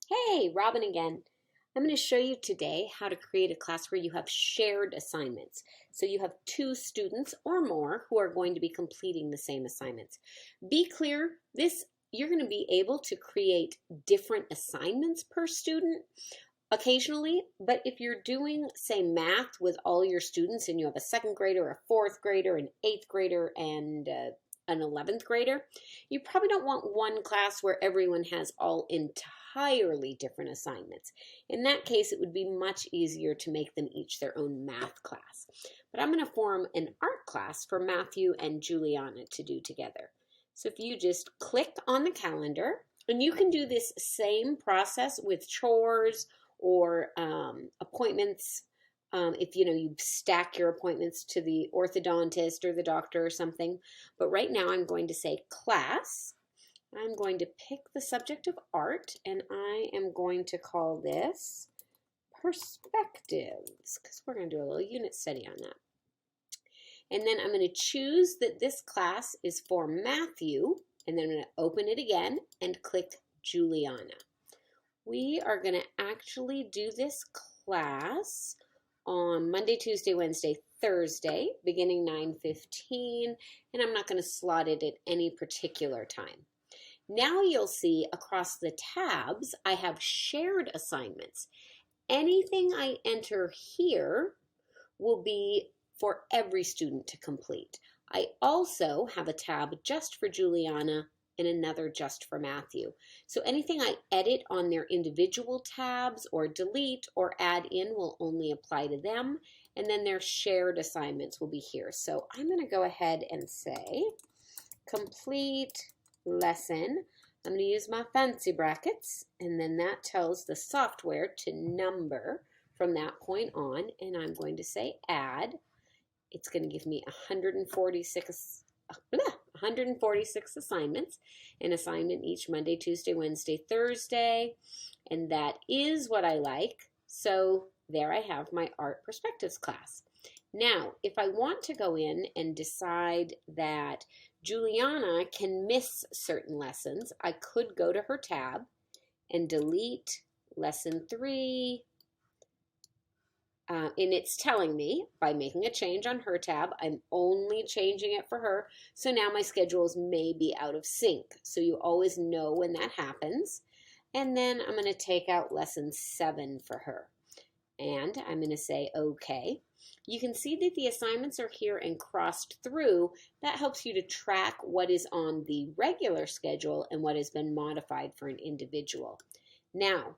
Hey, Robin again. I'm going to show you today how to create a class where you have shared assignments. So you have two students or more who are going to be completing the same assignments. Be clear, you're going to be able to create different assignments per student occasionally, but if you're doing, say, math with all your students and you have a second grader, a fourth grader, an eighth grader, and an 11th grader, you probably don't want one class where everyone has all entirely different assignments. In that case, it would be much easier to make them each their own math class. But I'm going to form an art class for Matthew and Juliana to do together. So if you just click on the calendar, and you can do this same process with chores or appointments. If you stack your appointments to the orthodontist or the doctor or something. But right now I'm going to say class. I'm going to pick the subject of art, and I am going to call this perspectives, because we're going to do a little unit study on that. And then I'm going to choose that this class is for Matthew, and then I'm going to open it again and click Juliana. We are going to actually do this class on Monday, Tuesday, Wednesday, Thursday, beginning 9:15, and I'm not going to slot it at any particular time. Now you'll see across the tabs, I have shared assignments. Anything I enter here will be for every student to complete. I also have a tab just for Juliana and another just for Matthew. So anything I edit on their individual tabs or delete or add in will only apply to them, and then their shared assignments will be here. So I'm going to go ahead and say complete lesson. I'm going to use my fancy brackets, and then that tells the software to number from that point on, and I'm going to say add. It's going to give me 146 assignments, an assignment each Monday, Tuesday, Wednesday, Thursday, and that is what I like. So there I have my art perspectives class. Now, if I want to go in and decide that Juliana can miss certain lessons, I could go to her tab and delete lesson 3. And it's telling me by making a change on her tab, I'm only changing it for her. So now my schedules may be out of sync. So you always know when that happens. And then I'm going to take out lesson 7 for her. And I'm going to say OK. You can see that the assignments are here and crossed through. That helps you to track what is on the regular schedule and what has been modified for an individual. Now,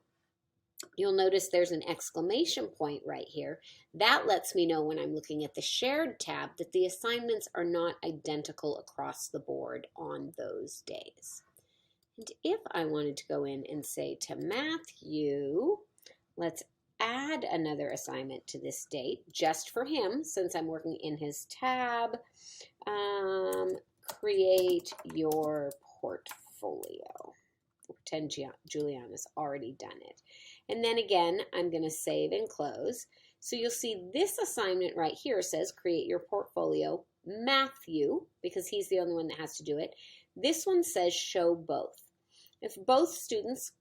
you'll notice there's an exclamation point right here. That lets me know when I'm looking at the shared tab that the assignments are not identical across the board on those days. And if I wanted to go in and say to Matthew, let's add another assignment to this date just for him, since I'm working in his tab, create your portfolio. Pretend Juliana's already done it. And then again, I'm going to save and close. So you'll see this assignment right here says create your portfolio, Matthew, because he's the only one that has to do it. This one says show both. If both students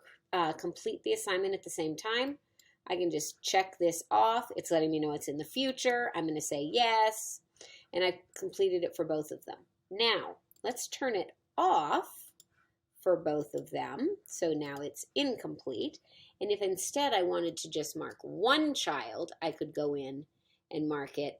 complete the assignment at the same time, I can just check this off. It's letting me know it's in the future. I'm going to say yes, and I've completed it for both of them. Now, let's turn it off for both of them. So now it's incomplete. And if instead I wanted to just mark one child, I could go in and mark it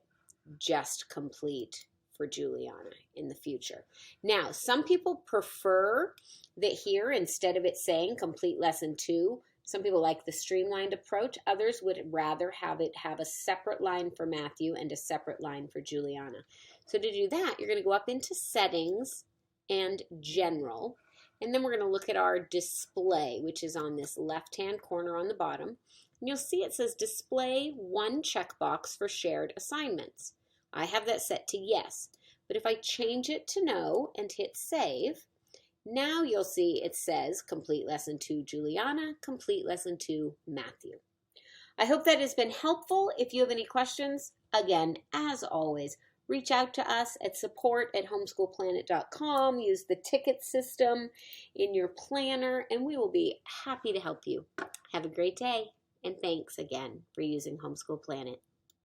just complete for Juliana in the future. Now, some people prefer that here, instead of it saying complete lesson 2, some people like the streamlined approach. Others would rather have it have a separate line for Matthew and a separate line for Juliana. So to do that, you're going to go up into settings and general. And then we're going to look at our display, which is on this left-hand corner on the bottom. And you'll see it says display one checkbox for shared assignments. I have that set to yes. But if I change it to no and hit save, now you'll see it says complete lesson 2 Juliana, complete lesson 2 Matthew. I hope that has been helpful. If you have any questions, again, as always, reach out to us at support@homeschoolplanet.com. Use the ticket system in your planner, and we will be happy to help you. Have a great day, and thanks again for using Homeschool Planet.